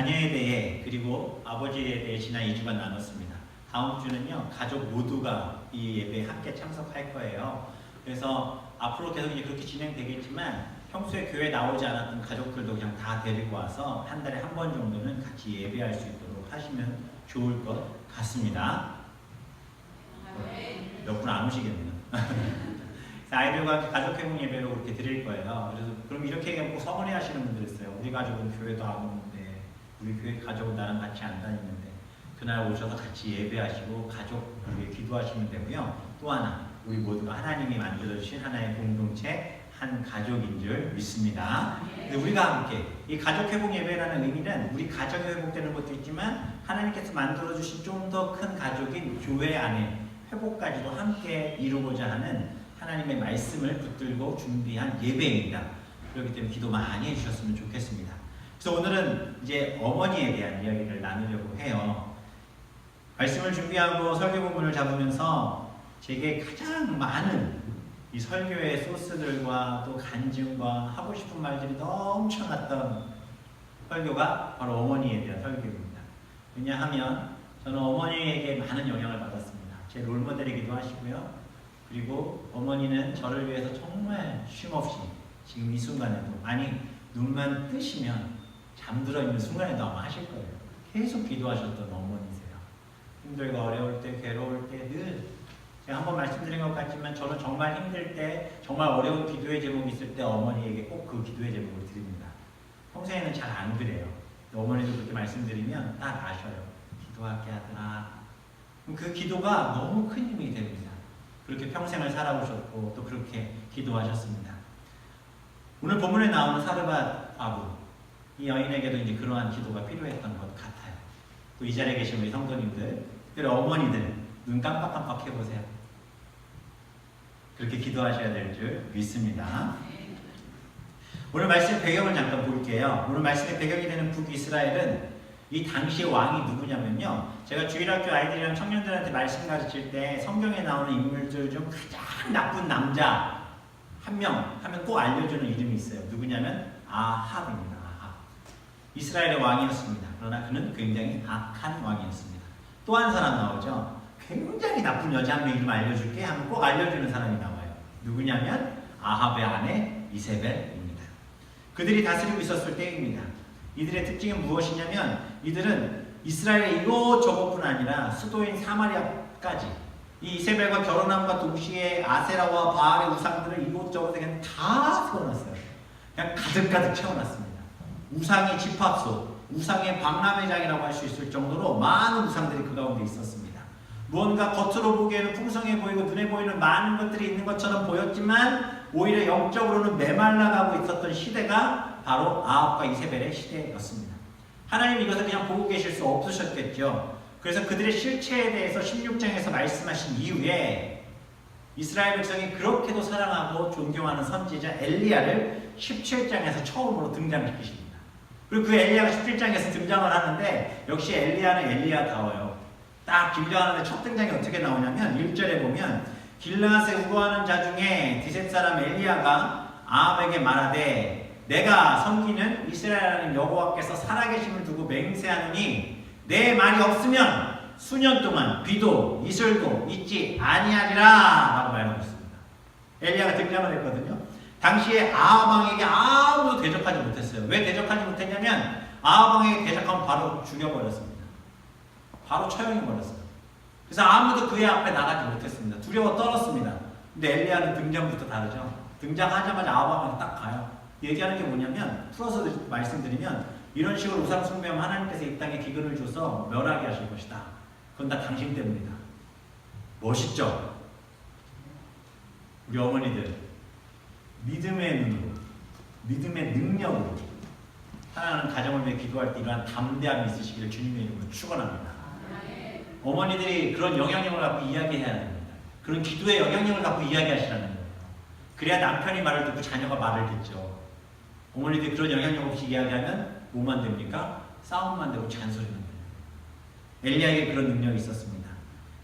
자녀에 대해 그리고 아버지에 대해 지난 2주간 나눴습니다. 다음 주는요 가족 모두가 이 예배에 함께 참석할 거예요. 그래서 앞으로 계속 이제 그렇게 진행되겠지만 평소에 교회 나오지 않았던 가족들도 그냥 다 데리고 와서 한 달에 한 번 정도는 같이 예배할 수 있도록 하시면 좋을 것 같습니다. 몇 분 안 오시겠네요. 아이들과 가족 회복 예배로 그렇게 드릴 거예요. 그래서 그럼 이렇게 얘기하면 꼭 서운해 하시는 분들 있어요. 우리 가족은 교회도 안 오는데, 우리 교회 가족은 나랑 같이 안 다니는데, 그날 오셔서 같이 예배하시고 가족 위해 기도하시면 되고요. 또 하나, 우리 모두가 하나님이 만들어주신 하나의 공동체, 한 가족인 줄 믿습니다. 근데 우리가 함께 이 가족 회복 예배라는 의미는 우리 가정이 회복되는 것도 있지만 하나님께서 만들어주신 좀 더 큰 가족인 교회 안에 회복까지도 함께 이루고자 하는 하나님의 말씀을 붙들고 준비한 예배입니다. 그렇기 때문에 기도 많이 해주셨으면 좋겠습니다. 그래서 오늘은 이제 어머니에 대한 이야기를 나누려고 해요. 말씀을 준비하고 설교 본문을 잡으면서 제게 가장 많은 이 설교의 소스들과 또 간증과 하고 싶은 말들이 넘쳐났던 설교가 바로 어머니에 대한 설교입니다. 왜냐하면 저는 어머니에게 많은 영향을 받았습니다. 제 롤모델이기도 하시고요. 그리고 어머니는 저를 위해서 정말 쉼없이 지금 이 순간에도, 아니 눈만 뜨시면 잠들어 있는 순간에도 아마 하실 거예요. 계속 기도하셨던 어머니세요. 힘들고 어려울 때, 괴로울 때 늘 제가 한번 말씀드린 것 같지만 저는 정말 힘들 때, 정말 어려운 기도의 제목이 있을 때 어머니에게 꼭 그 기도의 제목을 드립니다. 평소에는 잘 안 그래요. 어머니도 그렇게 말씀드리면 딱 아셔요. 기도할게 하더라. 그 기도가 너무 큰 힘이 됩니다. 그렇게 평생을 살아오셨고 또 그렇게 기도하셨습니다. 오늘 본문에 나오는 사르밧 아부, 이 여인에게도 이제 그러한 기도가 필요했던 것 같아요. 또 이 자리에 계신 우리 성도님들, 특별히 어머니들 눈 깜빡깜빡 해보세요. 그렇게 기도하셔야 될 줄 믿습니다. 오늘 말씀 배경을 잠깐 볼게요. 오늘 말씀의 배경이 되는 북이스라엘은 이 당시의 왕이 누구냐면요, 제가 주일학교 아이들이랑 청년들한테 말씀 가르칠 때 성경에 나오는 인물들 중 가장 나쁜 남자 한 명 하면 꼭 알려주는 이름이 있어요. 누구냐면 아합입니다. 아합. 이스라엘의 왕이었습니다. 그러나 그는 굉장히 악한 왕이었습니다. 또 한 사람 나오죠. 굉장히 나쁜 여자 한 명 이름 알려줄게 하면 꼭 알려주는 사람이 나와요. 누구냐면 아합의 아내 이세벨입니다. 그들이 다스리고 있었을 때입니다. 이들의 특징은 무엇이냐면 이들은 이스라엘의 이곳저곳뿐 아니라 수도인 사마리아까지 이 이세벨과 결혼함과 동시에 아세라와 바알의 우상들을 이곳저곳에 그냥 다 세워놨어요. 그냥 가득가득 채워놨습니다. 우상의 집합소, 우상의 박람회장이라고 할 수 있을 정도로 많은 우상들이 그 가운데 있었습니다. 무언가 겉으로 보기에는 풍성해 보이고 눈에 보이는 많은 것들이 있는 것처럼 보였지만 오히려 영적으로는 메말라가고 있었던 시대가 바로 아합과 이세벨의 시대였습니다. 하나님 이것을 그냥 보고 계실 수 없으셨겠죠. 그래서 그들의 실체에 대해서 16장에서 말씀하신 이후에 이스라엘 백성이 그렇게도 사랑하고 존경하는 선지자 엘리야를 17장에서 처음으로 등장시키십니다. 그리고 그 엘리야가 17장에서 등장을 하는데 역시 엘리야는 엘리야다워요. 딱 등장하는데 첫 등장이 어떻게 나오냐면 1절에 보면 길라앗에 우거하는 자 중에 디셋 사람 엘리야가 아합에게 말하되 내가 섬기는 이스라엘 하나님 여호와께서 살아계심을 두고 맹세하노니 내 말이 없으면 수년 동안 비도 이슬도 있지 아니하리라 라고 말하고 있습니다. 엘리야가 등장을 했거든요. 당시에 아합 왕에게 아무도 대적하지 못했어요. 왜 대적하지 못했냐면 아합 왕에게 대적하면 바로 죽여버렸습니다. 바로 처형해버렸어요. 그래서 아무도 그의 앞에 나가지 못했습니다. 두려워 떨었습니다. 근데 엘리야는 등장부터 다르죠. 등장하자마자 아합 왕이 딱 가요. 얘기하는 게 뭐냐면, 풀어서 말씀드리면 이런 식으로 우상 숭배하면 하나님께서 이 땅에 기근을 줘서 멸하게 하실 것이다. 그건 다 당신 때문이다. 멋있죠? 우리 어머니들 믿음의 눈으로, 믿음의 능력으로 사랑하는 가정을 위해 기도할 때 이러한 담대함이 있으시기를 주님의 이름으로 축원합니다. 어머니들이 그런 영향력을 갖고 이야기해야 됩니다. 그런 기도의 영향력을 갖고 이야기하시라는 거예요. 그래야 남편이 말을 듣고 자녀가 말을 듣죠. 어머니들이 그런 영향력 없이 이야기하면 뭐만 됩니까? 싸움만 되고 잔소리만 돼요. 엘리야에게 그런 능력이 있었습니다.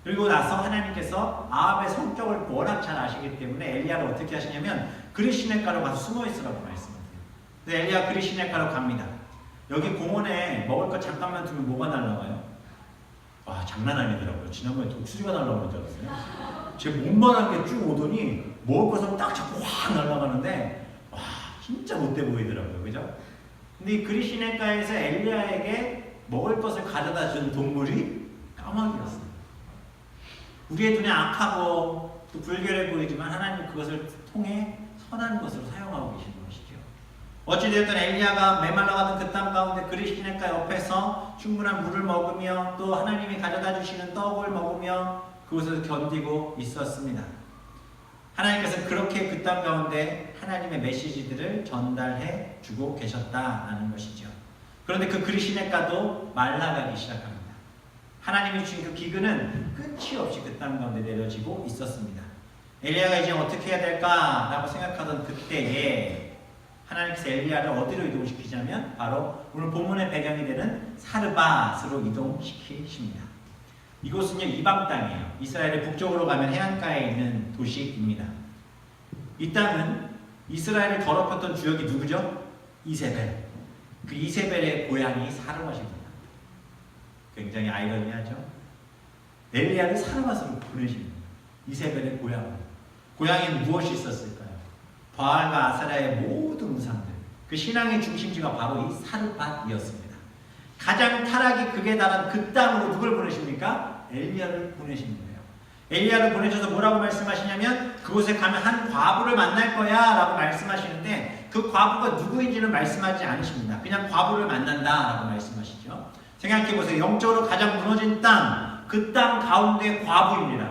그리고 나서 하나님께서 아합의 성격을 워낙 잘 아시기 때문에 엘리야를 어떻게 하시냐면 그릿 시냇가로 가서 숨어 있으라고 말씀하세요. 근데 엘리야 그릿 시냇가로 갑니다. 여기 공원에 먹을 거 잠깐만 두면 뭐가 날라와요? 와, 장난 아니더라고요. 지난번에 독수리가 날라오는 줄 알았어요. 제 몸만한 게 쭉 오더니 먹을 것을 딱 잡고 확 날아가는데 와, 진짜 못돼 보이더라고요. 그죠? 근데 이 그리시네가에서 엘리야에게 먹을 것을 가져다 준 동물이 까마귀였어요. 우리의 눈에 악하고 또 불결해 보이지만 하나님 그것을 통해 선한 것으로 사용하고 계신 것이죠. 어찌되었든 엘리야가 메말라가던 그 땅 가운데 그리시네가 옆에서 충분한 물을 먹으며 또 하나님이 가져다 주시는 떡을 먹으며 그것을 견디고 있었습니다. 하나님께서 그렇게 그 땅 가운데 하나님의 메시지들을 전달해 주고 계셨다라는 것이죠. 그런데 그 그리시네가도 말라가기 시작합니다. 하나님이 주신 그 기근은 끝이 없이 그 땅 가운데 내려지고 있었습니다. 엘리야가 이제 어떻게 해야 될까라고 생각하던 그때에 하나님께서 엘리야를 어디로 이동시키자면 바로 오늘 본문의 배경이 되는 사르밧으로 이동시키십니다. 이곳은요 이방 땅이에요. 이스라엘의 북쪽으로 가면 해안가에 있는 도시입니다. 이 땅은 이스라엘을 더럽혔던 주역이 누구죠? 이세벨. 그 이세벨의 고향이 사르밧입니다. 굉장히 아이러니하죠. 엘리야를 사르밧으로 보내십니다. 이세벨의 고향. 고향에 무엇이 있었을까요? 바알과 아세라의 모든 우상들. 그 신앙의 중심지가 바로 이 사르밧이었습니다. 가장 타락이 극에 달한 그 땅으로 누굴 보내십니까? 엘리야를 보내시는 거예요. 엘리야를 보내셔서 뭐라고 말씀하시냐면 그곳에 가면 한 과부를 만날 거야 라고 말씀하시는데 그 과부가 누구인지는 말씀하지 않으십니다. 그냥 과부를 만난다 라고 말씀하시죠. 생각해보세요. 영적으로 가장 무너진 땅, 그 땅 가운데 과부입니다.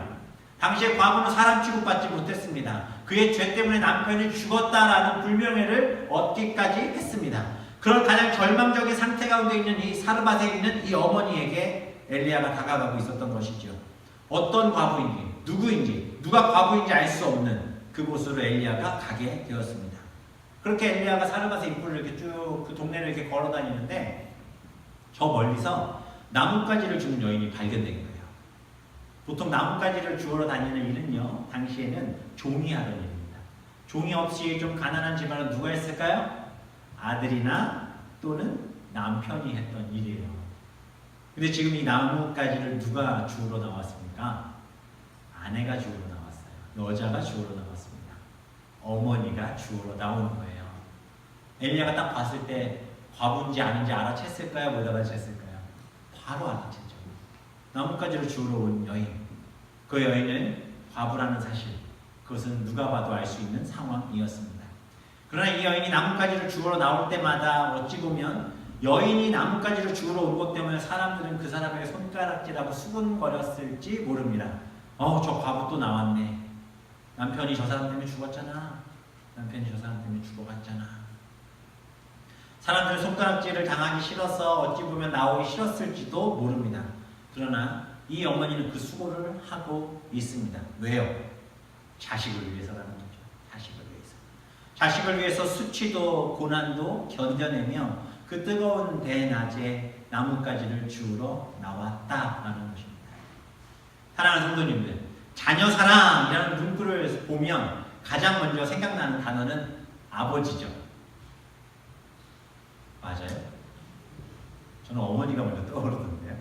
당시에 과부는 사람 취급받지 못했습니다. 그의 죄 때문에 남편이 죽었다라는 불명예를 얻기까지 했습니다. 그런 가장 절망적인 상태 가운데 있는 이 사르밧에 있는 이 어머니에게 엘리야가 다가가고 있었던 것이죠. 어떤 과부인지, 누구인지, 누가 과부인지 알 수 없는 그곳으로 엘리야가 가게 되었습니다. 그렇게 엘리야가 사르밧의 입구를 이렇게 쭉 그 동네를 이렇게 걸어 다니는데 저 멀리서 나뭇가지를 주는 여인이 발견된 거예요. 보통 나뭇가지를 주우러 다니는 일은요, 당시에는 종이 하던 일입니다. 종이 없이 좀 가난한 집안은 누가 했을까요? 아들이나 또는 남편이 했던 일이에요. 근데 지금 이 나뭇가지를 누가 주우러 나왔습니까? 아내가 주우러 나왔어요. 여자가 주우러 나왔습니다. 어머니가 주우러 나온 거예요. 엘리야가 딱 봤을 때 과부인지 아닌지 알아챘을까요? 못 알아챘을까요? 바로 알아챘죠. 나뭇가지를 주우러 온 여인. 그 여인은 과부라는 사실. 그것은 누가 봐도 알 수 있는 상황이었습니다. 그러나 이 여인이 나뭇가지를 주우러 나올 때마다 어찌 보면 여인이 나뭇가지를 주우러 온 것 때문에 사람들은 그 사람에게 손가락질하고 수군거렸을지 모릅니다. 저 과부 또 나왔네. 남편이 저 사람 때문에 죽었잖아. 남편이 저 사람 때문에 죽어갔잖아. 사람들은 손가락질을 당하기 싫어서 어찌 보면 나오기 싫었을지도 모릅니다. 그러나 이 어머니는 그 수고를 하고 있습니다. 왜요? 자식을 위해서라는 거죠. 자식을 위해서. 자식을 위해서 수치도 고난도 견뎌내며 그 뜨거운 대낮에 나뭇가지를 주우러 나왔다라는 것입니다. 사랑하는 성도님들, 자녀 사랑이라는 문구를 보면 가장 먼저 생각나는 단어는 아버지죠. 맞아요? 저는 어머니가 먼저 떠오르던데요.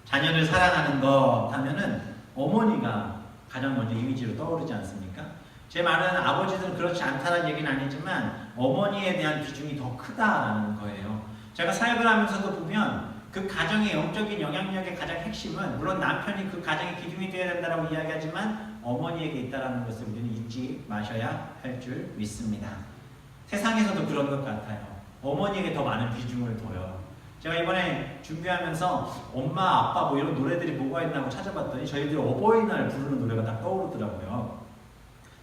자녀를 사랑하는 것 하면은 어머니가 가장 먼저 이미지로 떠오르지 않습니까? 제 말은 아버지들은 그렇지 않다는 얘기는 아니지만 어머니에 대한 비중이 더 크다라는 거예요. 제가 사역을 하면서도 보면 그 가정의 영적인 영향력의 가장 핵심은 물론 남편이 그 가정의 기둥이 되어야 된다고 이야기하지만 어머니에게 있다는 것을 우리는 잊지 마셔야 할 줄 믿습니다. 세상에서도 그런 것 같아요. 어머니에게 더 많은 비중을 둬요. 제가 이번에 준비하면서 엄마, 아빠 뭐 이런 노래들이 뭐가 있나 찾아봤더니 저희들이 어버이날 부르는 노래가 딱 떠오르더라고요.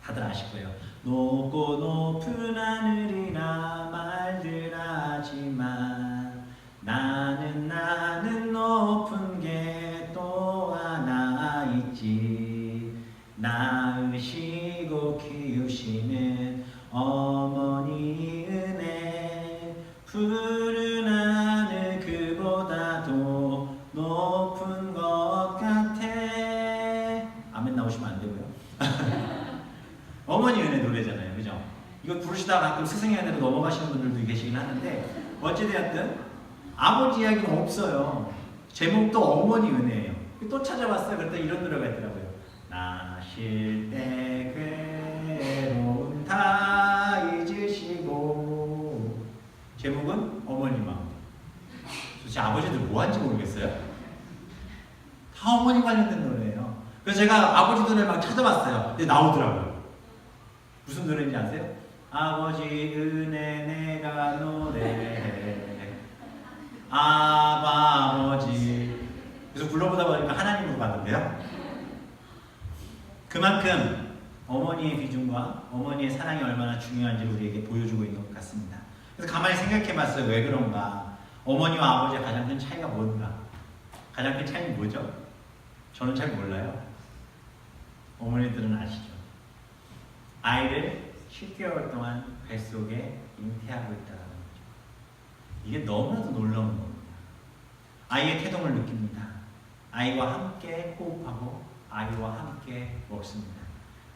다들 아실 거예요. 높고 높은 하늘이나 말들 하지만 나는 높은 게 또 하나 있지. 낳으시고 키우시는 어머니 은혜 푸른 하늘 그보다도 높은 것 같아. 아멘 나오시면 안 되고요. 어머니 은혜 노래잖아요. 그죠? 이거 부르시다가 가끔 스승의 은혜로 넘어가시는 분들도 계시긴 하는데 어찌되었든 아버지 이야기는 없어요. 제목도 어머니 은혜예요. 또 찾아봤어요. 그랬더니 이런 노래가 있더라고요. 나 쉴 때 괴로움 다 잊으시고. 제목은 어머니 마음. 도대체 아버지들 뭐 하는지 모르겠어요. 다 어머니 관련된 노래예요. 그래서 제가 아버지 노래를 막 찾아봤어요. 근데 나오더라고요. 무슨 노래인지 아세요? 아버지 은혜 내가 노래해 아버지. 그래서 불러보다 보니까 하나님으로 가던데요. 그만큼 어머니의 비중과 어머니의 사랑이 얼마나 중요한지를 우리에게 보여주고 있는 것 같습니다. 그래서 가만히 생각해봤어요. 왜 그런가? 어머니와 아버지의 가장 큰 차이가 뭔가? 가장 큰 차이는 뭐죠? 저는 잘 몰라요. 어머니들은 아시죠? 아이를 10개월 동안 뱃속에 잉태하고 있다는 거죠. 이게 너무나도 놀라운 겁니다. 아이의 태동을 느낍니다. 아이와 함께 호흡하고 아이와 함께 먹습니다.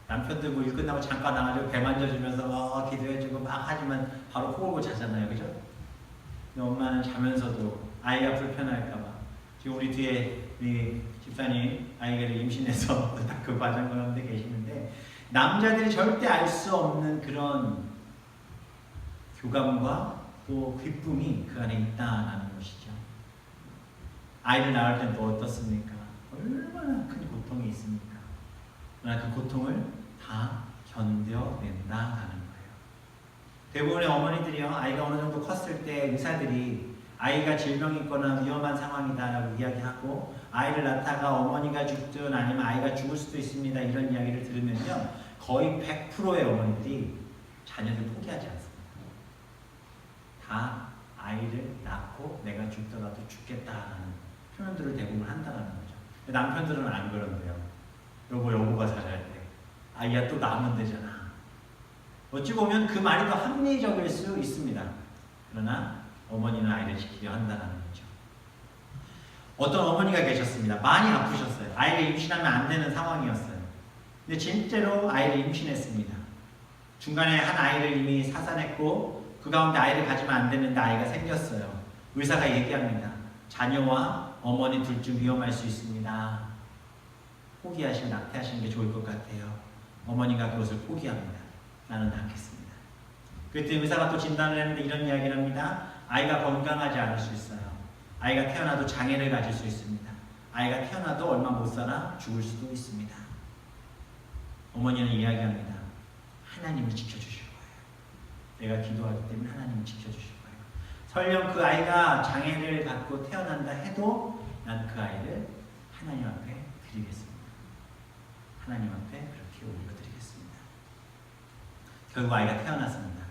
남편들 뭐 일 끝나고 잠깐 나가지고 배 만져주면서 기도해주고 막 하지만 바로 호흡을 자잖아요. 그죠? 근데 엄마는 자면서도 아이가 불편할까봐 지금 우리 뒤에 우리 집사님 아이를 임신해서 딱 그 과정 가운데 계시는데 남자들이 절대 알 수 없는 그런 교감과 또 기쁨이 그 안에 있다는 것이죠. 아이를 낳을 땐 또 어떻습니까? 얼마나 큰 고통이 있습니까? 그러나 그 고통을 다 견뎌낸다는 거예요. 대부분의 어머니들이요, 아이가 어느 정도 컸을 때 의사들이 아이가 질병이 있거나 위험한 상황이다라고 이야기하고 아이를 낳다가 어머니가 죽든 아니면 아이가 죽을 수도 있습니다. 이런 이야기를 들으면요, 거의 100%의 어머니들이 자녀를 포기하지 않습니다. 다 아이를 낳고 내가 죽더라도 죽겠다는 표현들을 대부분 한다는 거죠. 남편들은 안 그런데요. 여보가 살아야 돼. 아이야 또 낳으면 되잖아. 어찌 보면 그 말이 더 합리적일 수 있습니다. 그러나 어머니는 아이를 지키려 한다는 거죠. 어떤 어머니가 계셨습니다. 많이 아프셨어요. 아이를 임신하면 안 되는 상황이었어요. 근데 진짜로 아이를 임신했습니다. 중간에 한 아이를 이미 사산했고 그 가운데 아이를 가지면 안 되는데 아이가 생겼어요. 의사가 얘기합니다. 자녀와 어머니 둘 중 위험할 수 있습니다. 포기하시면 낙태하시는 게 좋을 것 같아요. 어머니가 그것을 포기합니다. 나는 낳겠습니다. 그때 의사가 또 진단을 했는데 이런 이야기를 합니다. 아이가 건강하지 않을 수 있어요. 아이가 태어나도 장애를 가질 수 있습니다. 아이가 태어나도 얼마 못 살아 죽을 수도 있습니다. 어머니는 이야기합니다. 하나님이 지켜주실 거예요. 내가 기도하기 때문에 하나님이 지켜주실 거예요. 설령 그 아이가 장애를 갖고 태어난다 해도 난 그 아이를 하나님 앞에 드리겠습니다. 하나님 앞에 그렇게 올려드리겠습니다. 결국 아이가 태어났습니다.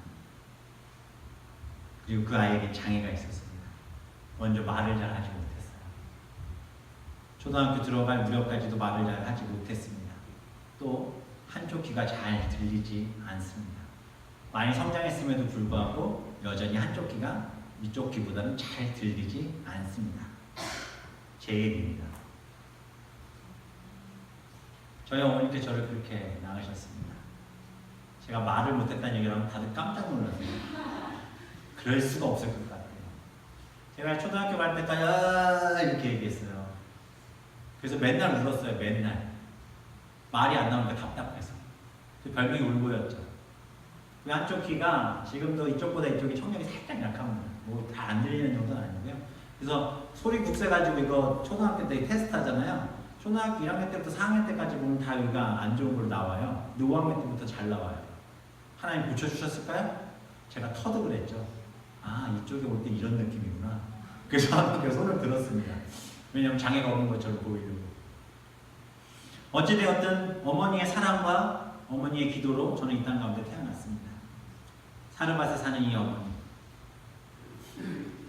그리고 그 아이에게 장애가 있었습니다. 먼저 말을 잘 하지 못했어요. 초등학교 들어갈 무렵까지도 말을 잘 하지 못했습니다. 또 한쪽 귀가 잘 들리지 않습니다. 많이 성장했음에도 불구하고 여전히 한쪽 귀가 이쪽 귀보다는 잘 들리지 않습니다. 제 얘기입니다. 저희 어머니께 저를 그렇게 낳으셨습니다. 제가 말을 못했다는 얘기를 하면 다들 깜짝 놀랐어요. 그럴 수가 없을 것 같아요. 제가 초등학교 갈 때까지 이렇게 얘기했어요. 그래서 맨날 울었어요. 맨날. 말이 안 나오니까 답답해서. 별명이 울보였죠. 그 한쪽 귀가 지금도 이쪽보다 이쪽이 청력이 살짝 약합니다. 뭐 다 안 들리는 정도는 아니고요. 그래서 소리 국세가지고 이거 초등학교 때 테스트 하잖아요. 초등학교 1학년 때부터 4학년 때까지 보면 다 여기가 안 좋은 걸로 나와요. 근데 5학년 때부터 잘 나와요. 하나님 고쳐주셨을까요? 제가 터득을 했죠. 아, 이쪽에 올 때 이런 느낌이구나. 그래서 한번 손을 들었습니다. 왜냐하면 장애가 없는 것처럼 보이려고. 어찌되었든 어머니의 사랑과 어머니의 기도로 저는 이 땅 가운데 태어났습니다. 사르밧에 사는 이 어머니.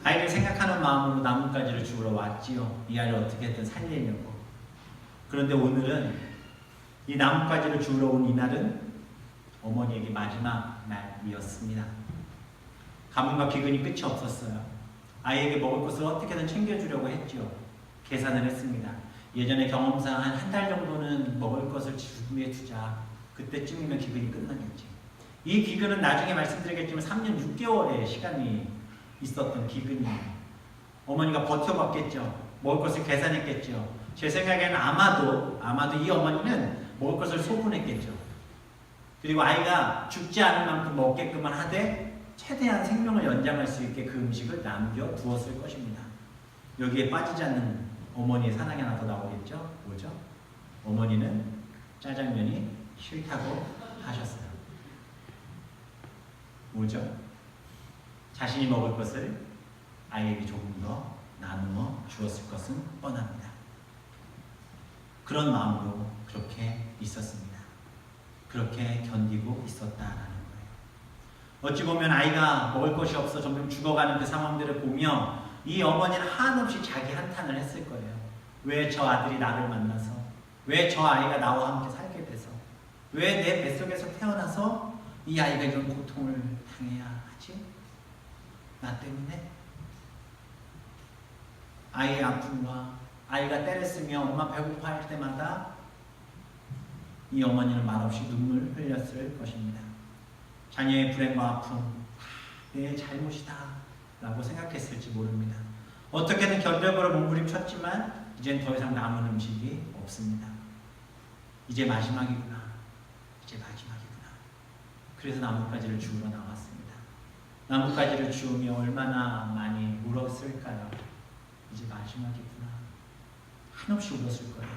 아이를 생각하는 마음으로 나뭇가지를 주우러 왔지요. 이 아이를 어떻게든 살리려고. 그런데 오늘은 이 나뭇가지를 주우러 온 이날은 어머니에게 마지막 날이었습니다. 가뭄과 기근이 끝이 없었어요. 아이에게 먹을 것을 어떻게든 챙겨주려고 했죠. 계산을 했습니다. 예전에 경험상 한 달 정도는 먹을 것을 준비해 두자. 그때쯤이면 기근이 끝나겠지. 이 기근은 나중에 말씀드리겠지만 3년 6개월의 시간이 있었던 기근이에요. 어머니가 버텨봤겠죠. 먹을 것을 계산했겠죠. 제 생각에는 아마도 이 어머니는 먹을 것을 소분했겠죠. 그리고 아이가 죽지 않을 만큼 먹게끔만 하되 최대한 생명을 연장할 수 있게 그 음식을 남겨두었을 것입니다. 여기에 빠지지 않는 어머니의 사랑이 하나 더 나오겠죠. 뭐죠? 어머니는 짜장면이 싫다고 하셨어요. 뭐죠? 자신이 먹을 것을 아이에게 조금 더 나누어 주었을 것은 뻔합니다. 그런 마음으로 그렇게 있었습니다. 그렇게 견디고 있었다라는 거예요. 어찌 보면 아이가 먹을 것이 없어 점점 죽어가는 그 상황들을 보며 이 어머니는 한없이 자기 한탄을 했을 거예요. 왜 저 아들이 나를 만나서, 왜 저 아이가 나와 함께 살게 돼서, 왜 내 뱃속에서 태어나서 이 아이가 이런 고통을 당해야 하지? 나 때문에? 아이의 아픔과 아이가 때를 쓰며 엄마 배고파할 때마다 이 어머니는 말없이 눈물 흘렸을 것입니다. 자녀의 불행과 아픔, 내 잘못이다 라고 생각했을지 모릅니다. 어떻게든 견뎌보려 몸부림쳤지만 이젠 더 이상 남은 음식이 없습니다. 이제 마지막이구나. 이제 마지막이구나. 그래서 나뭇가지를 주우러 나왔습니다. 나뭇가지를 주우며 얼마나 많이 울었을까요? 이제 마지막이구나. 한없이 울었을 거예요.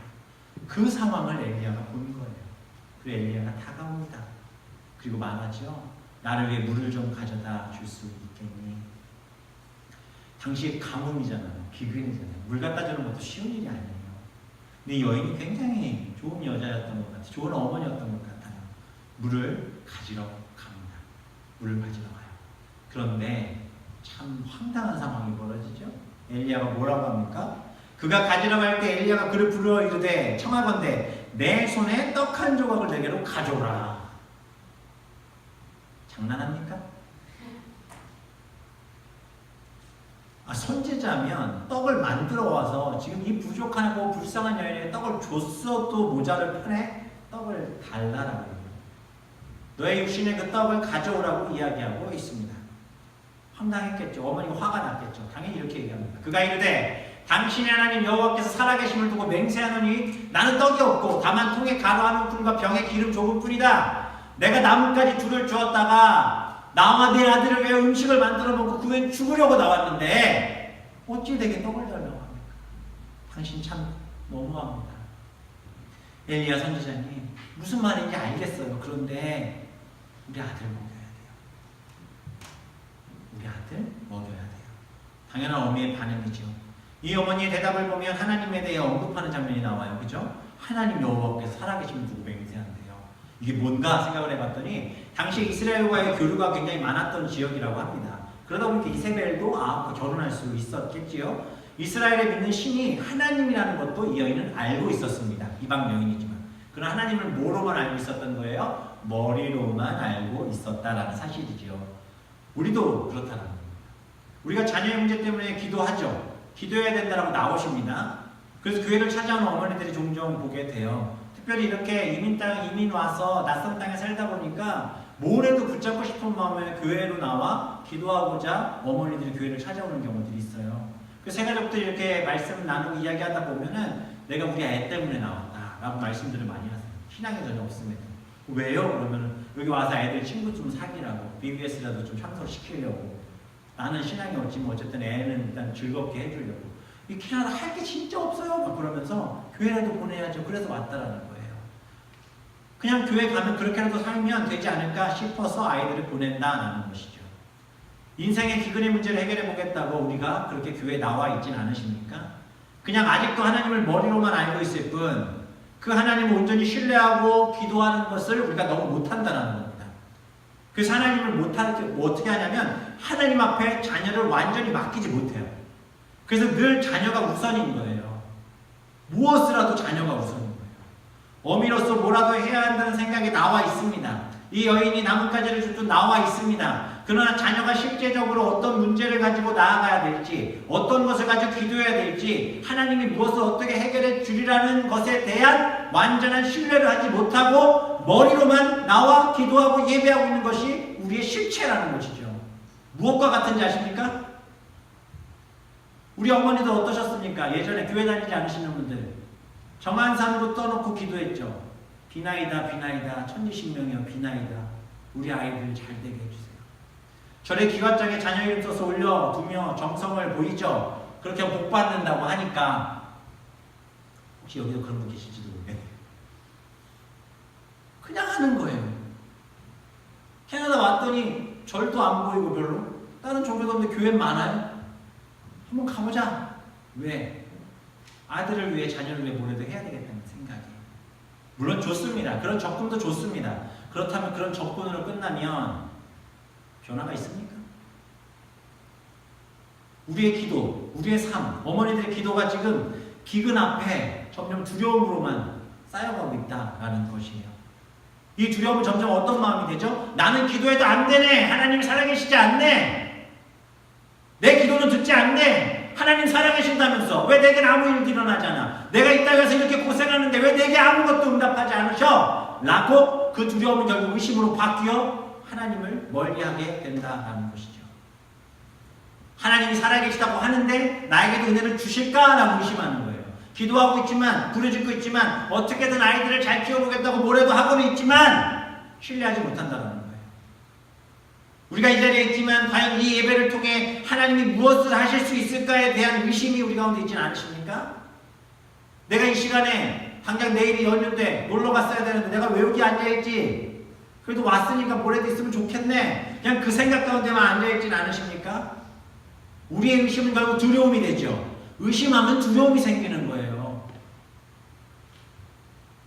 그 상황을 엘리야가 본 거예요. 그 엘리야가 다가옵니다. 그리고 말하죠. 나를 위해 물을 좀 가져다 줄 수 있겠니? 당시에 가뭄이잖아요. 기근이잖아요. 물 갖다 주는 것도 쉬운 일이 아니에요. 근데 이 여인이 굉장히 좋은 여자였던 것 같아요. 좋은 어머니였던 것 같아요. 물을 가지러 갑니다. 물을 가지러 가요. 그런데 참 황당한 상황이 벌어지죠. 엘리야가 뭐라고 합니까? 그가 가지러 갈 때 엘리야가 그를 불러 이르되 청하건대 내 손에 떡 한 조각을 내게로 가져오라. 장난합니까? 선지자면 떡을 만들어 와서 지금 이 부족하고 불쌍한 여인에게 떡을 줬어도 모자를 편에 떡을 달라라고 해요. 너의 육신의 그 떡을 가져오라고 이야기하고 있습니다. 황당했겠죠. 어머니가 화가 났겠죠. 당연히 이렇게 얘기합니다. 그가 이르되 당신의 하나님 여호와께서 살아계심을 두고 맹세하노니 나는 떡이 없고 다만 통에 가루 한 움큼과 병에 기름 조금 뿐이다. 내가 나뭇가지 둘을 주었다가 나와 내 아들을 위해 음식을 만들어 먹고 그 후에 죽으려고 나왔는데 어찌 내게 떡을 달라고 합니까? 당신 참 너무합니다. 엘리야 선지자님 무슨 말인지 알겠어요. 그런데 우리 아들 먹여야 돼요. 우리 아들 먹여야 돼요. 당연한 어미의 반응이죠. 이 어머니의 대답을 보면 하나님에 대해 언급하는 장면이 나와요. 그죠? 하나님 여호와께서 살아계심을 두고 맹세한대요. 이게 뭔가 생각을 해봤더니 당시 이스라엘과의 교류가 굉장히 많았던 지역이라고 합니다. 그러다 보니까 이세벨도 결혼할 수 있었겠지요. 이스라엘에 믿는 신이 하나님이라는 것도 이 여인은 알고 있었습니다. 이방 여인이지만. 그러나 하나님을 뭐로만 알고 있었던 거예요? 머리로만 알고 있었다라는 사실이지요. 우리도 그렇다는 겁니다. 우리가 자녀의 문제 때문에 기도하죠. 기도해야 된다라고 나오십니다. 그래서 교회를 찾아오는 어머니들이 종종 보게 돼요. 특별히 이렇게 이민 와서 낯선 땅에 살다 보니까 뭐래도 붙잡고 싶은 마음에 교회로 나와 기도하고자 어머니들이 교회를 찾아오는 경우들이 있어요. 그래서 세 가족들이 이렇게 말씀 나누고 이야기하다 보면은 내가 우리 애 때문에 나왔다라고 말씀들을 많이 하세요. 신앙이 전혀 없습니다. 왜요? 그러면은 여기 와서 애들 친구 좀 사귀라고 BBS라도 좀 참석시키려고. 나는 신앙이 없지만 어쨌든 애는 일단 즐겁게 해주려고. 이 키라도 할 게 진짜 없어요. 막 그러면서 교회라도 보내야죠. 그래서 왔다라는 거예요. 그냥 교회 가면 그렇게라도 살면 되지 않을까 싶어서 아이들을 보낸다는 것이죠. 인생의 기근의 문제를 해결해 보겠다고 우리가 그렇게 교회에 나와 있진 않으십니까? 그냥 아직도 하나님을 머리로만 알고 있을 뿐 그 하나님을 온전히 신뢰하고 기도하는 것을 우리가 너무 못한다는 겁니다. 그래서 하나님을 어떻게 하냐면 하나님 앞에 자녀를 완전히 맡기지 못해요. 그래서 늘 자녀가 우선인 거예요. 무엇이라도 자녀가 우선인 거예요. 어미로서 뭐라도 해야 한다는 생각이 나와 있습니다. 이 여인이 나뭇가지를 줍도 나와 있습니다. 그러나 자녀가 실제적으로 어떤 문제를 가지고 나아가야 될지, 어떤 것을 가지고 기도해야 될지, 하나님이 무엇을 어떻게 해결해 주리라는 것에 대한 완전한 신뢰를 하지 못하고 머리로만 나와 기도하고 예배하고 있는 것이 우리의 실체라는 것이죠. 무엇과 같은지 아십니까? 우리 어머니들 어떠셨습니까? 예전에 교회 다니지 않으시는 분들 정한 삶도 떠놓고 기도했죠. 비나이다 비나이다 천지신명이여 비나이다. 우리 아이들 잘 되게 해주세요. 절에 기와장에 자녀 이름 써서 올려두며 정성을 보이죠. 그렇게 복 받는다고 하니까 혹시 여기도 그런 분 계실지도 모르겠네요. 그냥 하는 거예요. 캐나다 왔더니 절도 안 보이고 별로 다른 종교도 없는데 교회 많아요. 한번 가보자. 왜? 아들을 위해 자녀를 위해 뭐라도 해야 되겠다는 생각이. 물론 좋습니다. 그런 접근도 좋습니다. 그렇다면 그런 접근으로 끝나면 변화가 있습니까? 우리의 기도, 우리의 삶, 어머니들의 기도가 지금 기근 앞에 점점 두려움으로만 쌓여가고 있다라는 것이에요. 이 두려움은 점점 어떤 마음이 되죠? 나는 기도해도 안 되네. 하나님 살아계시지 않네. 내 기도는 듣지 않네. 하나님 살아계신다면서 왜 내겐 아무 일도 일어나지 않아? 내가 이 땅에서 이렇게 고생하는데 왜 내게 아무것도 응답하지 않으셔? 라고 그 두려움은 결국 의심으로 바뀌어 하나님을 멀리하게 된다라는 것이죠. 하나님이 살아계시다고 하는데 나에게도 은혜를 주실까라고 의심하는 거예요. 기도하고 있지만, 부르짖고 있지만, 어떻게든 아이들을 잘 키워보겠다고 뭐래도 하고는 있지만 신뢰하지 못한다는 거예요. 우리가 이 자리에 있지만 과연 이 예배를 통해 하나님이 무엇을 하실 수 있을까에 대한 의심이 우리 가운데 있지는 않으십니까? 내가 이 시간에 당장 내일이 연휴인데 놀러 갔어야 되는데 내가 왜 여기 앉아있지? 그래도 왔으니까 뭐라도 있으면 좋겠네. 그냥 그 생각 가운데만 앉아있지는 않으십니까? 우리의 의심은 결국 두려움이 되죠. 의심하면 두려움이 생기는 거예요.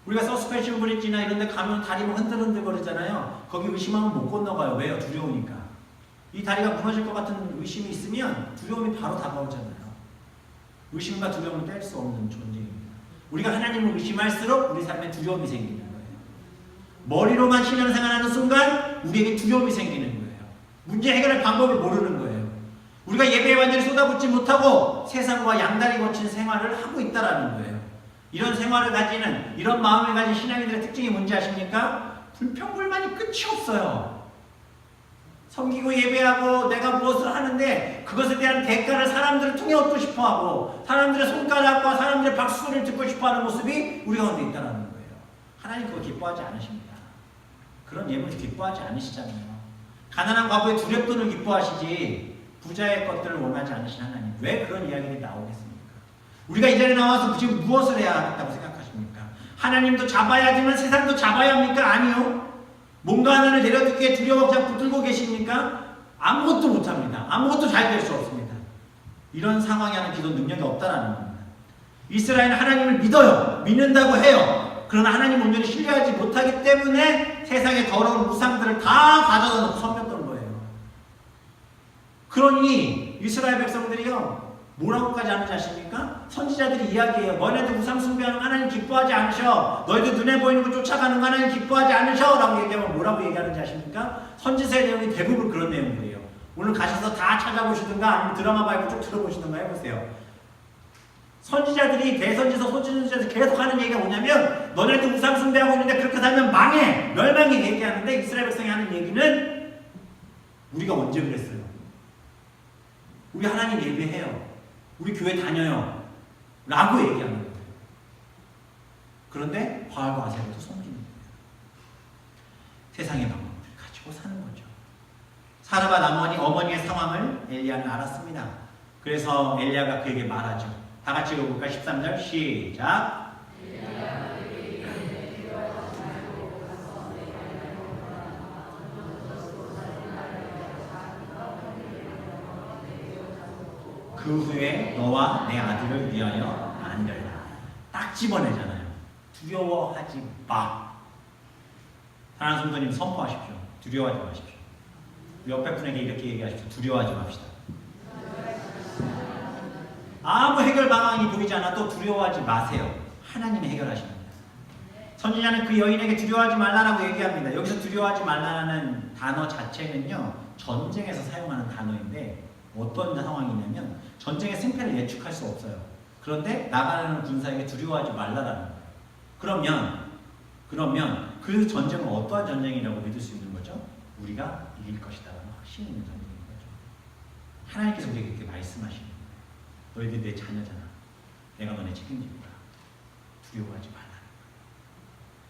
우리가 서스펜션 브릿지나 이런 데 가면 다리 흔들흔들 거리잖아요. 거기 의심하면 못 건너가요. 왜요? 두려우니까. 이 다리가 무너질 것 같은 의심이 있으면 두려움이 바로 다가오잖아요. 의심과 두려움을 뗄 수 없는 존재입니다. 우리가 하나님을 의심할수록 우리 삶에 두려움이 생기는 거예요. 머리로만 신앙생활하는 순간 우리에게 두려움이 생기는 거예요. 문제 해결할 방법을 모르는 거예요. 우리가 예배에 완전히 쏟아붓지 못하고 세상과 양다리 거친 생활을 하고 있다는 거예요. 이런 생활을 가지는, 이런 마음을 가진 신앙인들의 특징이 뭔지 아십니까? 불평불만이 끝이 없어요. 섬기고 예배하고 내가 무엇을 하는데 그것에 대한 대가를 사람들을 통해 얻고 싶어하고 사람들의 손가락과 사람들의 박수를 듣고 싶어하는 모습이 우리 가운데 있다는 거예요. 하나님 그거 기뻐하지 않으십니다. 그런 예물을 기뻐하지 않으시잖아요. 가난한 과부의 두렵돈을 기뻐하시지 부자의 것들을 원하지 않으신 하나님, 왜 그런 이야기들이 나오겠습니까? 우리가 이 자리에 나와서 지금 무엇을 해야 하겠다고 생각하십니까? 하나님도 잡아야지만 세상도 잡아야 합니까? 아니요. 뭔가 하나를 내려두기에 두려워 그냥 붙들고 계십니까? 아무것도 못합니다. 아무것도 잘 될 수 없습니다. 이런 상황에 하는 기도 능력이 없다는 겁니다. 이스라엘은 하나님을 믿어요. 믿는다고 해요. 그러나 하나님 온전히 신뢰하지 못하기 때문에 세상의 더러운 우상들을 다 가져다 놓고 섬겼던 거예요. 그러니 이스라엘 백성들이요, 뭐라고까지 하는지 아십니까? 선지자들이 이야기해요. 너희들 우상 숭배하는 하나님 기뻐하지 않으셔. 너희들 눈에 보이는 거 쫓아가는 하나님 기뻐하지 않으셔. 라고 얘기하면 뭐라고 얘기하는지 아십니까? 선지서의 내용이 대부분 그런 내용이에요. 오늘 가셔서 다 찾아보시든가 아니면 드라마 바이블 쭉 들어보시든가 해보세요. 선지자들이 대선지서 소선지자들 계속 하는 얘기가 뭐냐면 너네들 우상 숭배하고 있는데 그렇게 살면 망해. 멸망이 얘기하는데 이스라엘 백성이 하는 얘기는 우리가 언제 그랬어요? 우리 하나님 예배해요. 우리 교회 다녀요. 라고 얘기하는 거예요. 그런데 바알과 아세라도 섬기는 거예요. 세상의 방법을 가지고 사는 거죠. 사라가 나머니 어머니의 상황을 엘리야는 알았습니다. 그래서 엘리야가 그에게 말하죠. 다 같이 읽어볼까? 13절 시작. 그 후에 너와 내 아들을 위하여 만들라. 딱 집어내잖아요. 두려워하지 마. 사랑하는 성도님 선포하십시오. 두려워하지 마십시오. 옆에 분에게 이렇게 얘기하십시오. 두려워하지 맙시다. 아무 해결 방안이 보이지 않아도 두려워하지 마세요. 하나님이 해결하십니다. 선지자는 그 여인에게 두려워하지 말라라고 얘기합니다. 여기서 두려워하지 말라는 단어 자체는요, 전쟁에서 사용하는 단어인데 어떤 상황이냐면 전쟁의 승패를 예측할 수 없어요. 그런데 나가는 군사에게 두려워하지 말라라는 거예요. 그러면 그 전쟁은 어떠한 전쟁이라고 믿을 수 있는 거죠? 우리가 이길 것이다라는 확신이 있는 전쟁인 거죠. 하나님께서 우리에게 이렇게 말씀하시는 거예요. 너희들이 내 자녀잖아. 내가 너네 책임질 거야. 두려워하지 말라.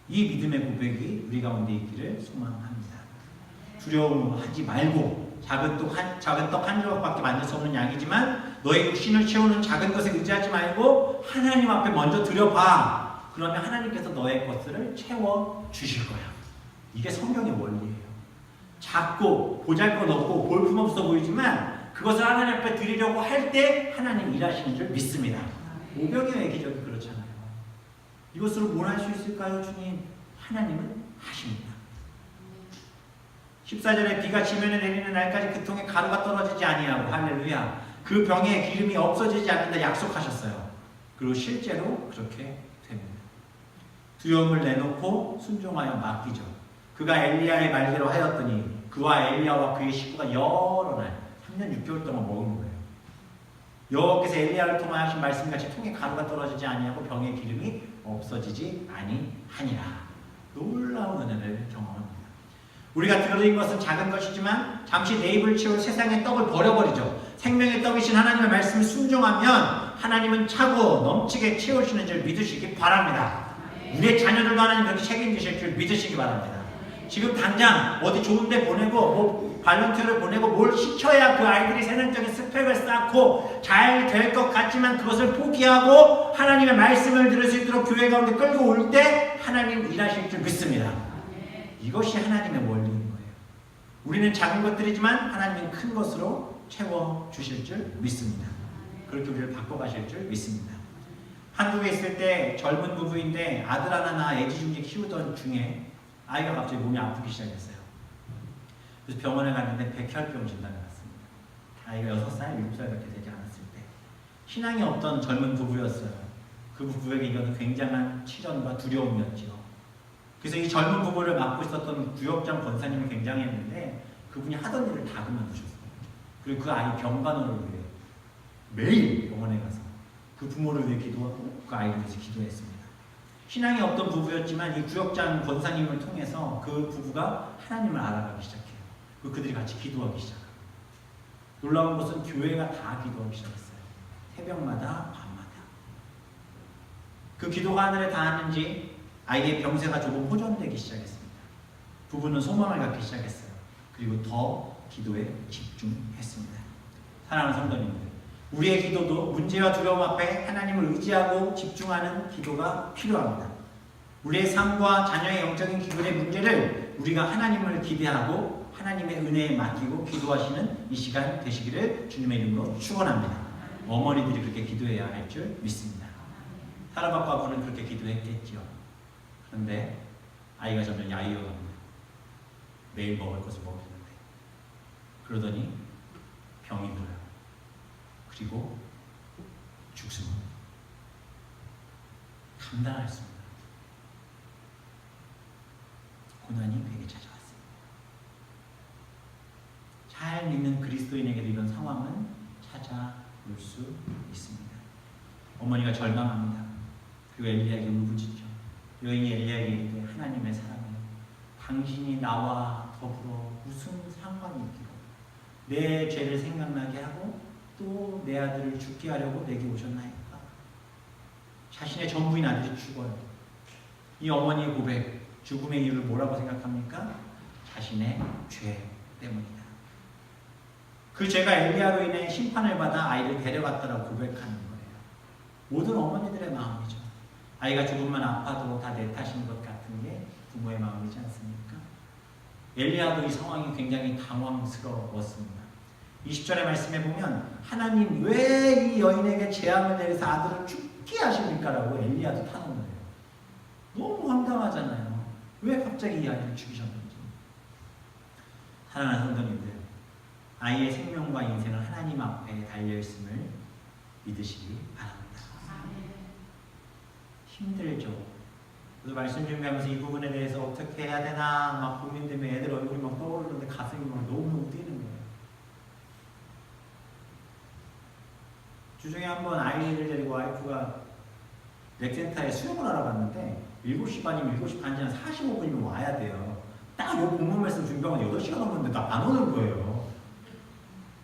이 믿음의 고백이 우리 가운데 있기를 소망합니다. 두려워하지 말고 작은 떡 한 조각밖에 만들 수 없는 양이지만 너의 육신을 채우는 작은 것에 의지하지 말고 하나님 앞에 먼저 드려봐. 그러면 하나님께서 너의 것들을 채워 주실 거야. 이게 성경의 원리예요. 작고 보잘것없고 볼품없어 보이지만 그것을 하나님 앞에 드리려고 할 때 하나님 일하시는 줄 믿습니다. 오병이어 기적이 그렇잖아요. 이것으로 뭘 할 수 있을까요, 주님? 하나님은 하십니다. 14절에 비가 지면에 내리는 날까지 그 통에 가루가 떨어지지 아니하고 할렐루야. 그 병에 기름이 없어지지 않는다 약속하셨어요. 그리고 실제로 그렇게 됩니다. 두려움을 내놓고 순종하여 맡기죠. 그가 엘리야의 말대로 하였더니 그와 엘리야와 그의 식구가 여러 날 3년 6개월 동안 먹은 거예요. 여호와께서 엘리야를 통하신 말씀같이 통에 가루가 떨어지지 아니하고 병에 기름이 없어지지 아니하니라. 놀라운 은혜를 경험합니다. 우리가 들어진 것은 작은 것이지만 잠시 내 입을 채울 세상의 떡을 버려버리죠. 생명의 떡이신 하나님의 말씀을 순종하면 하나님은 차고 넘치게 채우시는 줄 믿으시기 바랍니다. 우리의 자녀들도 하나님 그렇게 책임지실 줄 믿으시기 바랍니다. 지금 당장 어디 좋은 데 보내고 발런티어를 보내고 뭘 시켜야 그 아이들이 세상적인 스펙을 쌓고 잘 될 것 같지만 그것을 포기하고 하나님의 말씀을 들을 수 있도록 교회 가운데 끌고 올 때 하나님 일하실 줄 믿습니다. 이것이 하나님의 원리인 거예요. 우리는 작은 것들이지만 하나님은 큰 것으로 채워주실 줄 믿습니다. 그렇게 우리를 바꿔가실 줄 믿습니다. 한국에 있을 때 젊은 부부인데 아들 하나나 애지중지 키우던 중에 아이가 갑자기 몸이 아프기 시작했어요. 그래서 병원에 갔는데 백혈병 진단을 받습니다. 아이가 6살, 7살밖에 되지 않았을 때 신앙이 없던 젊은 부부였어요. 그 부부에게 이건 굉장한 치전과 두려움이었죠. 그래서 이 젊은 부부를 맡고 있었던 구역장 권사님이 굉장했는데 그분이 하던 일을 다 그만두셨어요. 그리고 그 아이 병간호를 위해 매일 병원에 가서 그 부모를 위해 기도하고 그 아이를 위해서 기도했습니다. 신앙이 없던 부부였지만 이 구역장 권사님을 통해서 그 부부가 하나님을 알아가기 시작해요. 그들이 같이 기도하기 시작합니다. 놀라운 것은 교회가 다 기도하기 시작했어요. 새벽마다 밤마다. 그 기도가 하늘에 닿았는지 아이의 병세가 조금 호전되기 시작했습니다. 부부는 소망을 갖기 시작했어요. 그리고 더 기도에 집중했습니다. 사랑하는 성도님들, 우리의 기도도 문제와 두려움 앞에 하나님을 의지하고 집중하는 기도가 필요합니다. 우리의 삶과 자녀의 영적인 기도의 문제를 우리가 하나님을 기대하고 하나님의 은혜에 맡기고 기도하시는 이 시간 되시기를 주님의 이름으로 축원합니다. 어머니들이 그렇게 기도해야 할 줄 믿습니다. 사라박과 부는 그렇게 기도했겠지요. 그런데 아이가 점점 야위어갑니다. 매일 먹을 것을 먹었는데 그러더니 병이 들어요. 그리고 죽습니다. 감당할 수 없는 고난이 그에게 찾아왔습니다. 잘 믿는 그리스도인에게도 이런 상황은 찾아올 수 있습니다. 어머니가 절망합니다. 그리고 엘리야에게 울부짖죠. 여인이 엘리야에게 이르되 하나님의 사랑이여, 당신이 나와 더불어 무슨 상관이 있기로 내 죄를 생각나게 하고 또 내 아들을 죽게 하려고 내게 오셨나이까. 자신의 전부인 아들이 죽어요. 이 어머니의 고백, 죽음의 이유를 뭐라고 생각합니까? 자신의 죄 때문이다. 그 죄가 엘리야로 인해 심판을 받아 아이를 데려갔다라고 고백하는 거예요. 모든 어머니들의 마음이죠. 아이가 조금만 아파도 다 내 탓인 것 같은 게 부모의 마음이지 않습니까? 엘리야도 이 상황이 굉장히 당황스러웠습니다. 20절의 말씀에 보면 하나님 왜 이 여인에게 재앙을 내려서 아들을 죽게 하십니까? 라고 엘리야도 타는 거예요. 너무 황당하잖아요. 왜 갑자기 이 아이를 죽이셨는지. 사랑하는 성도님들, 아이의 생명과 인생은 하나님 앞에 달려있음을 믿으시기 바랍니다. 힘들죠. 그래서 말씀 준비하면서 이 부분에 대해서 어떻게 해야 되나 막 고민되면 애들 얼굴이 막 떠오르는데 가슴이 막 너무너무 뛰는 거예요. 주중에 한번 아이를 데리고 와이프가 렉센터에 수영을 하러 갔는데 7시 반이면 7시 반 지난 45분이면 와야 돼요. 딱 요 본문 말씀 준비하면 8시간 넘었는데 나 안 오는 거예요.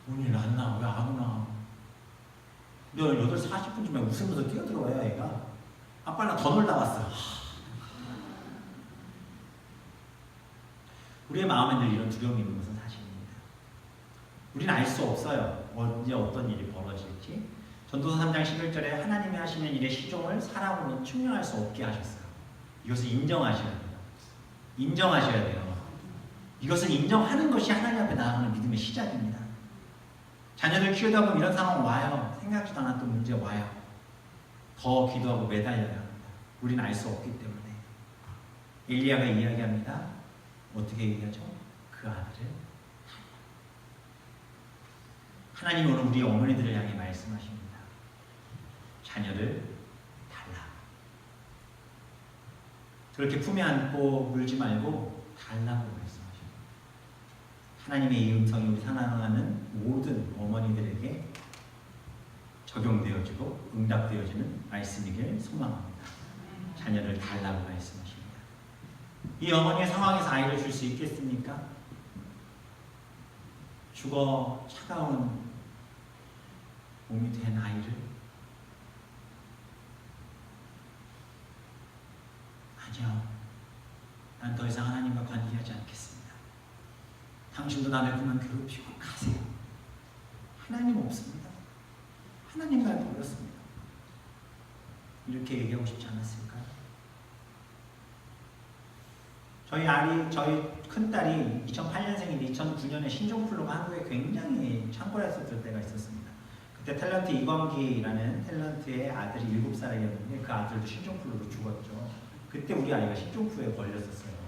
오늘 안 나와. 왜 안 오나. 8시 40분쯤에 웃으면서 뛰어들어와요. 애가 아빠랑 더 놀다 왔어. 우리의 마음에 늘 이런 두려움이 있는 것은 사실입니다. 우리는 알 수 없어요. 언제 어떤 일이 벌어질지. 전도서 3장 11절에 하나님이 하시는 일의 시종을 사람으로는 측량할 수 없게 하셨어요. 이것을 인정하셔야 돼요. 인정하셔야 돼요. 이것을 인정하는 것이 하나님 앞에 나아가는 믿음의 시작입니다. 자녀들 키우다 보면 이런 상황 와요. 생각지도 않았던 문제 와요. 더 기도하고 매달려야 합니다. 우리는 알 수 없기 때문에. 엘리야가 이야기합니다. 어떻게 얘기하죠? 그 아들을 하나님이 오늘 우리 어머니들을 향해 말씀하십니다. 자녀를 달라. 그렇게 품에 안고 물지 말고 달라고 말씀하십니다. 하나님의 이 음성이 우리 사랑하는 모든 어머니들에게 적용되어지고 응답되어지는 말씀이길 소망합니다. 자녀를 달라고 말씀하십니다. 이 어머니의 상황에서 아이를 줄 수 있겠습니까? 죽어 차가운 몸이 된 아이를 아니요. 난 더 이상 하나님과 관계하지 않겠습니다. 당신도 나를 그만 괴롭히고 가세요. 하나님 없습니다. 하나님 날 버렸습니다. 이렇게 얘기하고 싶지 않았을까요? 저희 큰딸이 2008년생인데 2009년에 신종플루가 한국에 굉장히 창궐했었을 때가 있었습니다. 그때 탤런트 이광기라는 탤런트의 아들이 7살이었는데 그 아들도 신종플루로 죽었죠. 그때 우리 아이가 신종플루에 걸렸었어요.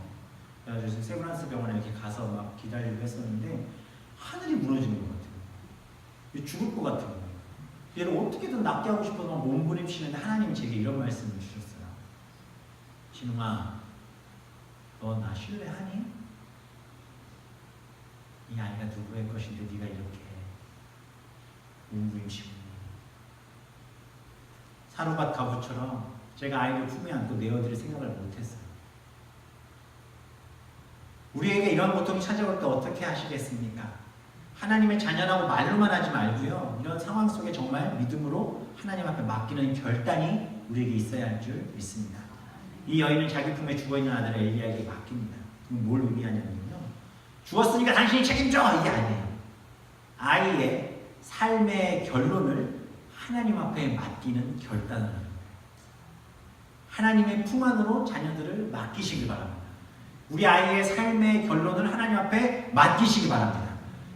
그래서 세브란스 병원에 이렇게 가서 막 기다리고 했었는데 하늘이 무너지는 것 같아요. 죽을 것 같은 거예요. 얘를 어떻게든 낫게 하고 싶어서 몸부림치는데 하나님이 제게 이런 말씀을 주셨어요. 진웅아, 너 나 신뢰하니? 이 아이가 누구의 것인데 네가 이렇게 몸부림치고. 사루밭 가부처럼 제가 아이를 품에 안고 내어드릴 생각을 못했어요. 우리에게 이런 고통이 찾아올 때 어떻게 하시겠습니까? 하나님의 자녀라고 말로만 하지 말고요. 이런 상황 속에 정말 믿음으로 하나님 앞에 맡기는 결단이 우리에게 있어야 할 줄 믿습니다. 이 여인은 자기 품에 죽어있는 아들을 엘리야에게 맡깁니다. 그럼 뭘 의미하냐면요. 죽었으니까 당신이 책임져! 이게 아니에요. 아이의 삶의 결론을 하나님 앞에 맡기는 결단을 합니다. 하나님의 품 안으로 자녀들을 맡기시길 바랍니다. 우리 아이의 삶의 결론을 하나님 앞에 맡기시기 바랍니다.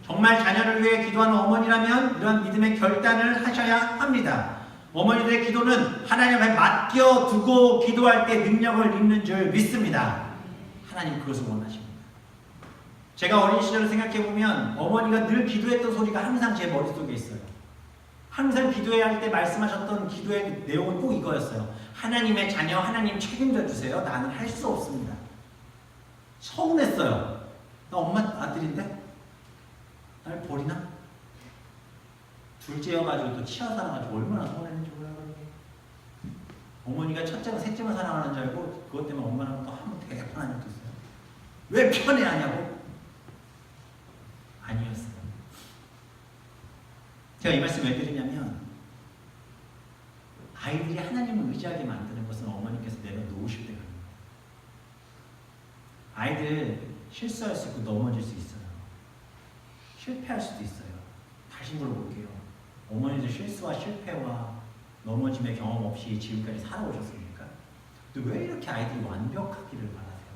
정말 자녀를 위해 기도하는 어머니라면 이런 믿음의 결단을 하셔야 합니다. 어머니들의 기도는 하나님 앞에 맡겨두고 기도할 때 능력을 입는 줄 믿습니다. 하나님 그것을 원하십니다. 제가 어린 시절을 생각해보면 어머니가 늘 기도했던 소리가 항상 제 머릿속에 있어요. 항상 기도해야 할 때 말씀하셨던 기도의 내용은 꼭 이거였어요. 하나님의 자녀, 하나님 책임져 주세요. 나는 할 수 없습니다. 서운했어요. 나 엄마 아들인데? 날 버리나? 둘째여가지고 또 치아 사랑가지고 얼마나 서운했는지 몰라요. 어머니가 첫째가 셋째만 사랑하는 줄 알고 그것 때문에 엄마랑 또 한번 대판한 적도 있어요. 왜 편애하냐고? 아니었어요. 제가 이 말씀 왜 드리냐면 아이들이 하나님을 의지하게 만드는 것은 어머니께서 내려놓으실 때가 있습니다. 아이들 실수할 수 있고 넘어질 수 있어요. 실패할 수도 있어요. 다시 물어볼게요. 어머니들 실수와 실패와 넘어짐의 경험 없이 지금까지 살아오셨습니까? 근데 왜 이렇게 아이들이 완벽하기를 바라세요?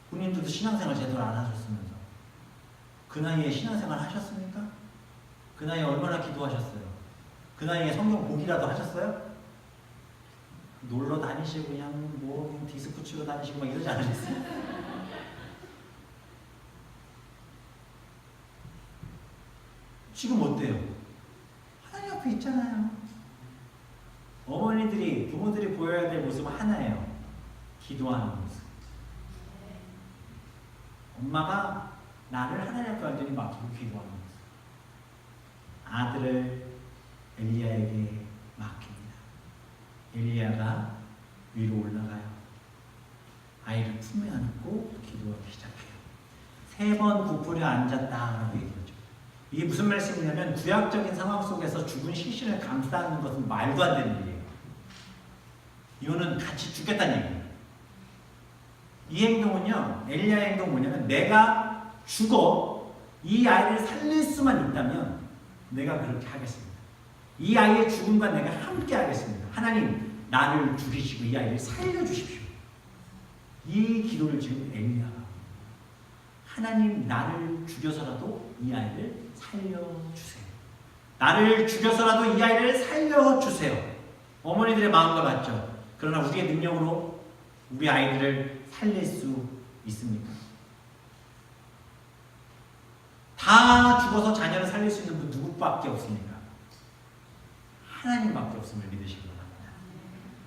본인들도 신앙생활 제대로 안 하셨으면서 그 나이에 신앙생활 하셨습니까? 그 나이에 얼마나 기도하셨어요? 그 나이에 성경 보기라도 하셨어요? 놀러 다니시고 그냥 디스코 치러 다니시고 막 이러지 않으셨어요? 지금 어때요? 하나님 앞에 있잖아요. 어머니들이, 부모들이 보여야 될 모습은 하나예요. 기도하는 모습. 엄마가 나를 하나님 앞에 완전히 맡기고 기도하는 모습. 아들을 엘리야에게 맡깁니다. 엘리야가 위로 올라가요. 아이를 품에 안고 기도하기 시작해요. 3번 부풀려 앉았다라고 얘기하죠. 이게 무슨 말씀이냐면 구약적인 상황 속에서 죽은 시신을 감싸는 것은 말도 안 되는 일이에요. 이거는 같이 죽겠다는 얘기예요. 이 행동은요, 엘리야의 행동은 뭐냐면 내가 죽어 이 아이를 살릴 수만 있다면 내가 그렇게 하겠습니다. 이 아이의 죽음과 내가 함께 하겠습니다. 하나님 나를 죽이시고 이 아이를 살려주십시오. 이 기도를 지금 엘리야가 하나님 나를 죽여서라도 이 아이를 살려주세요. 나를 죽여서라도 이 아이를 살려주세요. 어머니들의 마음과 같죠. 그러나 우리의 능력으로 우리 아이들을 살릴 수 있습니까? 다 죽어서 자녀를 살릴 수 있는 분 누구밖에 없습니까? 하나님밖에 없음을 믿으시기 바랍니다.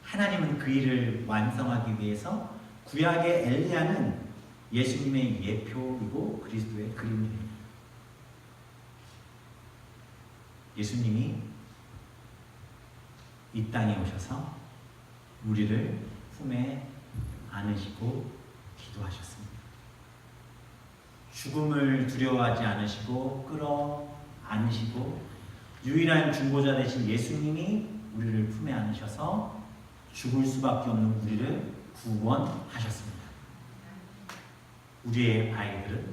하나님은 그 일을 완성하기 위해서 구약의 엘리야는 예수님의 예표이고 그리스도의 그림입니다. 예수님이 이 땅에 오셔서 우리를 품에 안으시고 기도하셨습니다. 죽음을 두려워하지 않으시고 끌어안으시고 유일한 중보자 되신 예수님이 우리를 품에 안으셔서 죽을 수밖에 없는 우리를 구원하셨습니다. 우리의 아이들은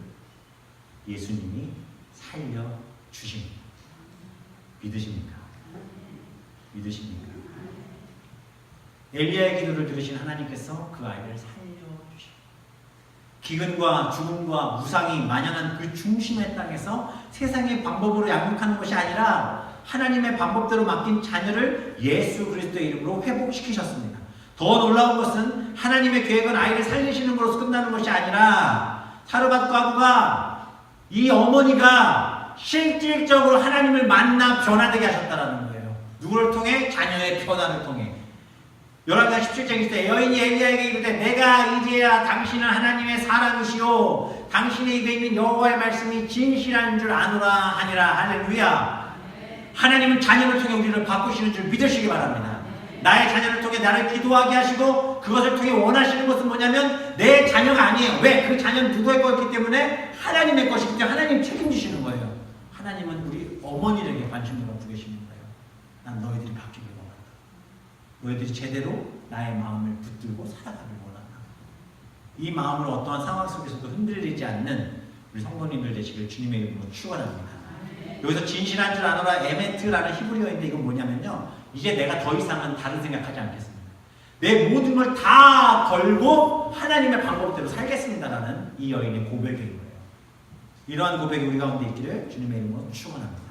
예수님이 살려주십니다. 믿으십니까? 믿으십니까? 엘리야의 기도를 들으신 하나님께서 그 아이를 살려주십니다. 기근과 죽음과 무상이 만연한 그 중심의 땅에서 세상의 방법으로 양육하는 것이 아니라 하나님의 방법대로 맡긴 자녀를 예수 그리스도의 이름으로 회복시키셨습니다. 더 놀라운 것은 하나님의 계획은 아이를 살리시는 것으로 끝나는 것이 아니라 사르밧 과부가 이 어머니가 실질적으로 하나님을 만나 변화되게 하셨다는 거예요. 누구를 통해? 자녀의 변화를 통해. 열왕기상 17장에 때 여인이 엘리야에게 이르되 내가 이제야 당신은 하나님의 사람이시오 당신의 입에 있는 여호와의 말씀이 진실한 줄 아노라 하니라. 할렐루야. 하나님은 자녀를 통해 우리를 바꾸시는 줄 믿으시기 바랍니다. 나의 자녀를 통해 나를 기도하게 하시고 그것을 통해 원하시는 것은 뭐냐면 내 자녀가 아니에요. 왜? 그 자녀는 누구의 것이기 때문에 하나님의 것이기 때문에 하나님 책임지시는 거예요. 하나님은 우리 어머니에게 관심을 갖고 계시는 거예요. 난 너희들이 바뀌길 원한다. 너희들이 제대로 나의 마음을 붙들고 살아가길 원한다. 이 마음을 어떠한 상황 속에서도 흔들리지 않는 우리 성도님들 되시길 주님의 이름으로 축원합니다. 여기서 진실한 줄 아노라 에메트라는 히브리어인데 이건 뭐냐면요. 이제 내가 더 이상은 다른 생각하지 않겠습니다. 내 모든 걸 다 걸고 하나님의 방법대로 살겠습니다라는 이 여인의 고백인 거예요. 이러한 고백이 우리 가운데 있기를 주님의 이름으로 축원합니다.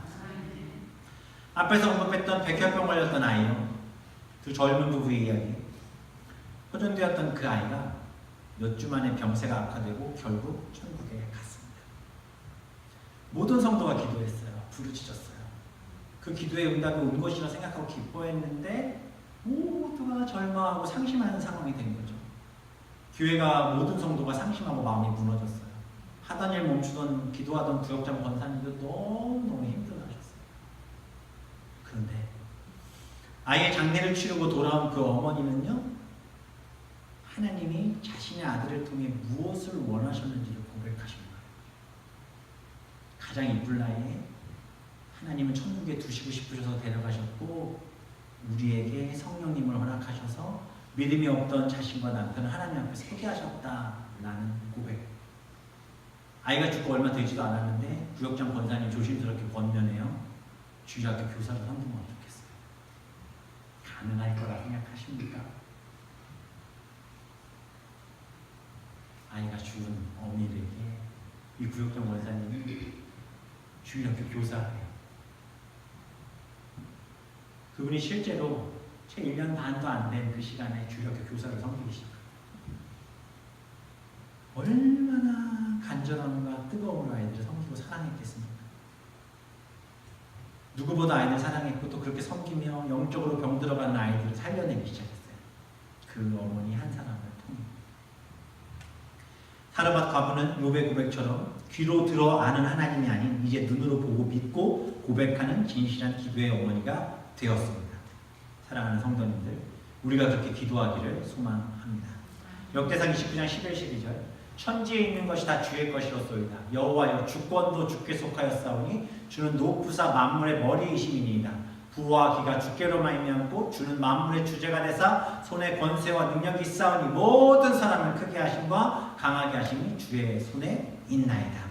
앞에서 언급했던 백혈병 걸렸던 아이요. 두 젊은 부부의 이야기. 호전되었던 그 아이가 몇 주 만에 병세가 악화되고 결국 천국에 갔습니다. 모든 성도가 기도했어요. 부르짖었어요. 그 기도의 응답이 온 것이라 생각하고 기뻐했는데 모두가 절망하고 상심하는 상황이 된 거죠. 교회가 모든 성도가 상심하고 마음이 무너졌어요. 하던 일 멈추던 기도하던 구역장 권사님도 너무너무 힘들어하셨어요. 그런데 아이의 장례를 치르고 돌아온 그 어머니는요. 하나님이 자신의 아들을 통해 무엇을 원하셨는지를 고백하신 거예요. 가장 이쁠 나이에 하나님은 천국에 두시고 싶으셔서 데려가셨고 우리에게 성령님을 허락하셔서 믿음이 없던 자신과 남편을 하나님 앞에 서게 하셨다라는 고백. 아이가 죽고 얼마 되지도 않았는데 구역장 권사님 조심스럽게 권면해요. 주일학교 교사를 섬기면 어떻겠어요? 가능할 거라 생각하십니까? 아이가 죽은 어머니에게 이 구역장 권사님이 주일학교 교사예요. 그분이 실제로 채 1년 반도 안 된 그 시간에 주일학교 교사를 섬기기 시작합니다. 얼마나 간절함과 뜨거움으로 아이들을 섬기고 사랑했겠습니까? 누구보다 아이들 사랑했고 또 그렇게 섬기며 영적으로 병들어가는 아이들을 살려내기 시작했어요. 그 어머니 한 사람을 통해. 사르밧 과부는 욥의 고백처럼 귀로 들어 아는 하나님이 아닌 이제 눈으로 보고 믿고 고백하는 진실한 기도의 어머니가 되었습니다. 사랑하는 성도님들, 우리가 그렇게 기도하기를 소망합니다. 역대상 29장 11, 12절 천지에 있는 것이 다 주의 것이로소이다. 여호와여 주권도 주께 속하였사오니 주는 높으사 만물의 머리이심이니이다. 부와 기가 주께로 말미암고 주는 만물의 주제가 되사 손에 권세와 능력이 있사오니 모든 사람을 크게 하심과 강하게 하심이 주의 손에 있나이다.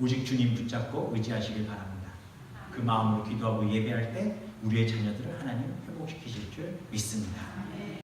오직 주님 붙잡고 의지하시길 바랍니다. 그 마음으로 기도하고 예배할 때 우리의 자녀들을 하나님 회복시키실 줄 믿습니다.